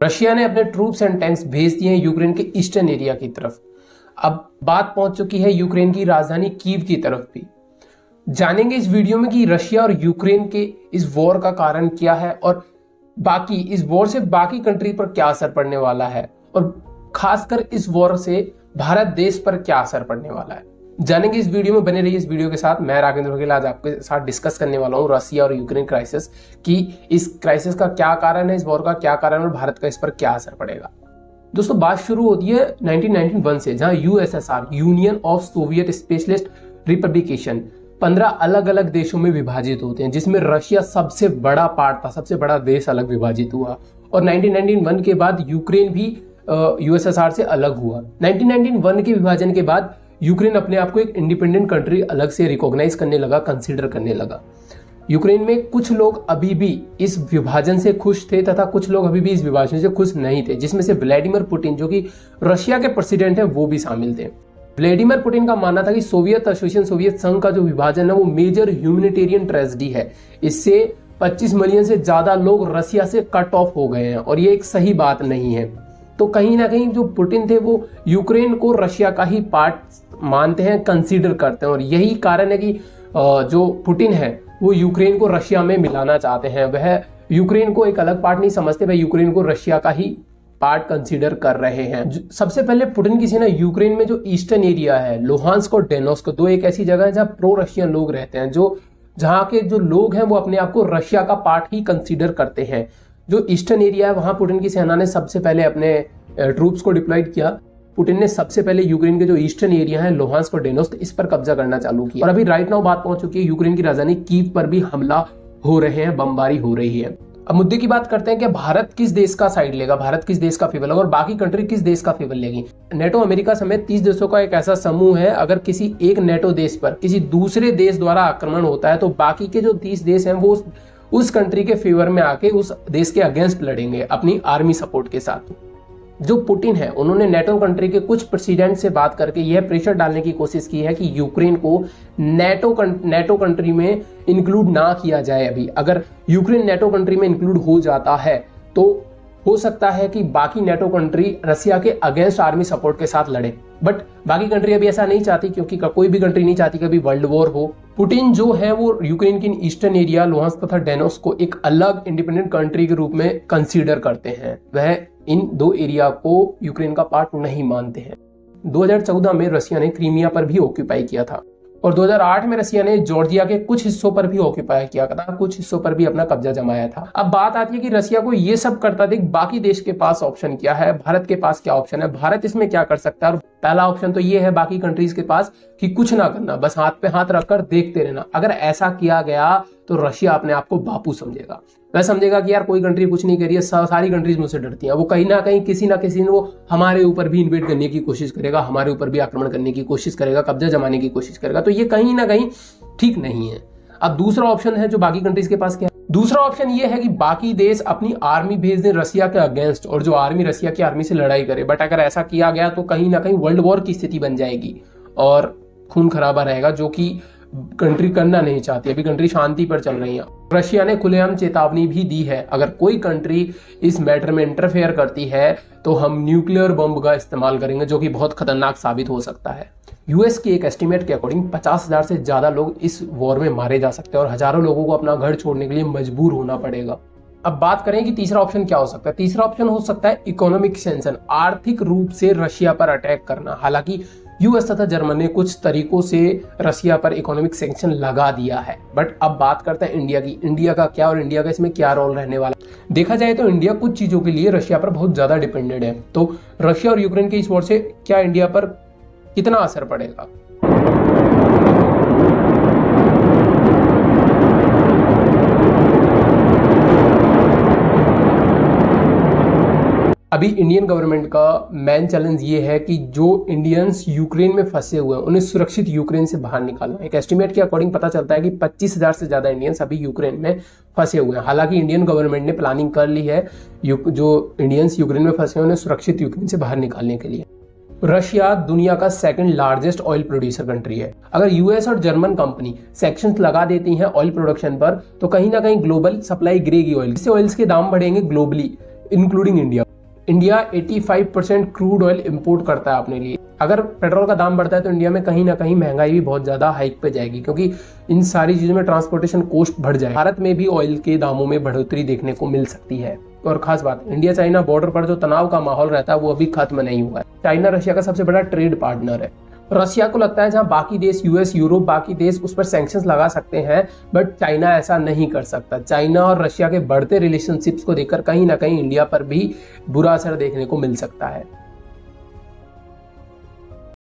Russia ने अपने troops and tanks भेज दिए हैं यूक्रेन के ईस्टर्न एरिया की तरफ। अब बात पहुंच चुकी है यूक्रेन की राजधानी कीव की तरफ भी। जानेंगे इस वीडियो में कि रशिया और यूक्रेन के इस वॉर का कारण क्या है और बाकी इस वॉर से बाकी कंट्री पर क्या असर पड़ने वाला है और खासकर इस वॉर से भारत देश पर क्या असर पड़ने वाला है। जानेंगे इस वीडियो में, बने रहिए इस वीडियो के साथ। मैं राघवेंद्र वघेल आज आपके साथ डिस्कस करने वाला हूं रशिया और यूक्रेन क्राइसिस कि इस क्राइसिस का क्या कारण है, इस वॉर का क्या कारण और भारत का इस पर क्या असर पड़ेगा। दोस्तों, बात शुरू होती है 1991 से, जहां USSR union of Soviet specialist republication 15 अलग अलग देशों में विभाजित होते हैं, जिसमें रशिया सबसे बड़ा पार्ट था, सबसे बड़ा देश अलग विभाजित हुआ। और 1991 के बाद यूक्रेन भी यूएसएसआर से अलग हुआ। 1991 के विभाजन के बाद यूक्रेन अपने आप को एक इंडिपेंडेंट कंट्री अलग से रिकॉग्नाइज करने लगा, कंसीडर करने लगा। यूक्रेन में कुछ लोग अभी भी इस विभाजन से खुश थे तथा कुछ लोग अभी भी इस विभाजन से खुश नहीं थे, जिसमें से व्लादिमीर पुतिन, जो कि रशिया के प्रेसिडेंट हैं, वो भी शामिल थे। व्लादिमीर पुतिन का मानना था कि सोवियत एसोसिएशन, सोवियत संघ का जो विभाजन है वो मेजर ह्यूमैनिटेरियन ट्रेजेडी है। इससे 25 मिलियन से ज्यादा लोग रशिया से कट ऑफ हो गए हैं और ये एक सही बात नहीं है। तो कहीं ना कहीं जो पुतिन थे वो यूक्रेन को रशिया का ही पार्ट मानते हैं, कंसीडर करते हैं। और यही कारण है कि जो पुतिन है वो यूक्रेन को रशिया में मिलाना चाहते हैं। वह यूक्रेन को एक अलग पार्ट नहीं समझते, वह यूक्रेन को रशिया का ही पार्ट कंसीडर कर रहे हैं। सबसे पहले पुतिन की सेना यूक्रेन में जो ईस्टर्न एरिया है, लुहांस्क और डोनेत्स्क, दो एक ऐसी जगह है जहां प्रो रशियन लोग रहते हैं, जो जहां के जो लोग हैं वो अपने आप को रशिया का पार्ट ही कंसीडर करते हैं। जो ईस्टर्न एरिया है वहां पुतिन की सेना ने सबसे पहले अपने ट्रूप्स को डिप्लॉयड किया। पुतिन ने सबसे पहले यूक्रेन के जो ईस्टर्न एरिया है, लुहांस्क और डोनेत्स्क, इस पर कब्जा करना चालू किया। और अभी राइट नाउ बात पहुंच चुकी है यूक्रेन की राजधानी कीव पर भी हमला हो रहे हैं, बमबारी हो रही है। अब मुद्दे की बात करते हैं कि भारत किस देश का साइड लेगा, भारत किस देश का फेवर लेगा और बाकी कंट्री किस देश का फेवर लेगी। नेटो अमेरिका समेत 30 देशों का एक ऐसा समूह है, अगर किसी एक नेटो देश पर किसी दूसरे देश द्वारा आक्रमण होता है तो बाकी के जो 30 देश हैं वो उस कंट्री के फेवर में आके उस देश के अगेंस्ट लड़ेंगे अपनी आर्मी सपोर्ट के साथ। जो पुतिन है उन्होंने नेटो कंट्री के कुछ प्रेसिडेंट से बात करके यह प्रेशर डालने की कोशिश की है कि यूक्रेन को नेटो कंट्री में इंक्लूड ना किया जाए। अभी अगर यूक्रेन नेटो कंट्री में इंक्लूड हो जाता है तो हो सकता है कि बाकी नेटो कंट्री रशिया के अगेंस्ट आर्मी सपोर्ट के साथ लड़े, बट बाकी कंट्री अभी ऐसा नहीं चाहती, क्योंकि कोई भी कंट्री नहीं चाहती कभी वर्ल्ड वॉर हो। पुतिन जो है वो यूक्रेन की ईस्टर्न एरिया, लुहांस्क तथा डोनेत्स्क को एक अलग इंडिपेंडेंट कंट्री के रूप में कंसीडर करते हैं। वह इन दो एरिया को यूक्रेन का पार्ट नहीं मानते हैं। 2014 में रशिया ने क्रीमिया पर भी ऑक्यूपाई किया था और 2008 में रशिया ने जॉर्जिया के कुछ हिस्सों पर भी ऑक्यूपाई किया था, कुछ हिस्सों पर भी अपना कब्जा जमाया था। अब बात आती है कि रशिया को ये सब करता देख बाकी देश के पास ऑप्शन क्या है, भारत के पास क्या ऑप्शन है, भारत इसमें क्या कर सकता है। और पहला ऑप्शन तो ये है बाकी कंट्रीज के पास कि कुछ ना करना, बस हाथ पे हाथ रखकर देखते रहना। अगर ऐसा किया गया तो रशिया अपने आप को बापू समझेगा, वह समझेगा कि यार कोई कंट्री कुछ नहीं कर रही है, सारी कंट्रीज मुझसे डरती हैं। वो कहीं ना कहीं किसी ना किसी ने वो हमारे ऊपर भी इन्वेड करने की कोशिश करेगा, हमारे ऊपर भी आक्रमण करने की कोशिश करेगा, कब्जा जमाने की कोशिश करेगा। तो ये कहीं ना कहीं ठीक नहीं है। अब दूसरा ऑप्शन है जो बाकी कंट्रीज के पास क्या है, दूसरा ऑप्शन ये है कि बाकी देश अपनी आर्मी भेज दें रशिया के अगेंस्ट और जो आर्मी रशिया की आर्मी से लड़ाई करे। बट अगर ऐसा किया गया तो कहीं ना कहीं वर्ल्ड वॉर की स्थिति बन जाएगी और खून खराबा रहेगा, जो कि कंट्री करना नहीं चाहती। अभी कंट्री शांति पर चल रही है। रशिया ने खुलेआम चेतावनी भी दी है, अगर कोई कंट्री इस मैटर में इंटरफेयर करती है तो हम न्यूक्लियर बम का इस्तेमाल करेंगे, जो कि बहुत खतरनाक साबित हो सकता है। यूएस की एक एस्टिमेट के अकॉर्डिंग 50,000 से ज्यादा लोग इस वॉर में मारे जा सकते हैं और हजारों लोगों को अपना घर छोड़ने के लिए मजबूर होना पड़ेगा। अब बात करें कि तीसरा ऑप्शन क्या हो सकता है। तीसरा ऑप्शन हो सकता है इकोनॉमिक सैंक्शन, आर्थिक रूप से रशिया पर अटैक करना। हालांकि यूएस तथा जर्मनी ने कुछ तरीकों से रशिया पर इकोनॉमिक सैंक्शन लगा दिया है। बट अब बात करते हैं इंडिया की। इंडिया का क्या और इंडिया का इसमें क्या रोल रहने वाला। देखा जाए तो इंडिया कुछ चीजों के लिए रशिया पर बहुत ज्यादा डिपेंडेंट है। तो रशिया और यूक्रेन के इस वॉर से क्या इंडिया पर कितना असर पड़ेगा। अभी इंडियन गवर्नमेंट का मेन चैलेंज ये है कि जो इंडियंस यूक्रेन में फंसे हुए हैं उन्हें सुरक्षित यूक्रेन से बाहर निकालना। एक एस्टिमेट के अकॉर्डिंग पता चलता है कि 25,000 से ज्यादा इंडियंस अभी यूक्रेन में फंसे हुए हैं। हालांकि इंडियन गवर्नमेंट ने प्लानिंग कर ली है जो इंडियंस यूक्रेन में फंसे हैं उन्हें सुरक्षित यूक्रेन से बाहर निकालने के लिए। रशिया दुनिया का second largest oil producer country है। अगर यूएस और जर्मन कंपनी सैंक्शंस लगा देती हैं ऑयल प्रोडक्शन पर तो कहीं ना कहीं ग्लोबल सप्लाई गिरेगी ऑयल, इससे ऑयल्स के दाम बढ़ेंगे globally. Including India. India 85% crude oil import करता है अपने लिए। अगर पेट्रोल का दाम बढ़ता है तो इंडिया में कहीं ना कहीं महंगाई भी बहुत ज्यादा हाइक पे जाएगी, क्योंकि इन सारी चीजों में ट्रांसपोर्टेशन कॉस्ट बढ़ जाए। भारत में भी ऑयल के दामों में बढ़ोतरी देखने को मिल सकती है। और खास बात, इंडिया चाइना बॉर्डर पर जो तनाव का माहौल रहता है वो अभी खत्म नहीं हुआ है। चाइना रशिया का सबसे बड़ा ट्रेड पार्टनर है। रशिया को लगता है जहां बाकी देश यूएस, यूरोप, बाकी देश उस पर सैंक्शंस लगा सकते हैं, बट चाइना ऐसा नहीं कर सकता। चाइना और रशिया के बढ़ते रिलेशनशिप्स को देखकर कहीं ना कहीं इंडिया पर भी बुरा असर देखने को मिल सकता है।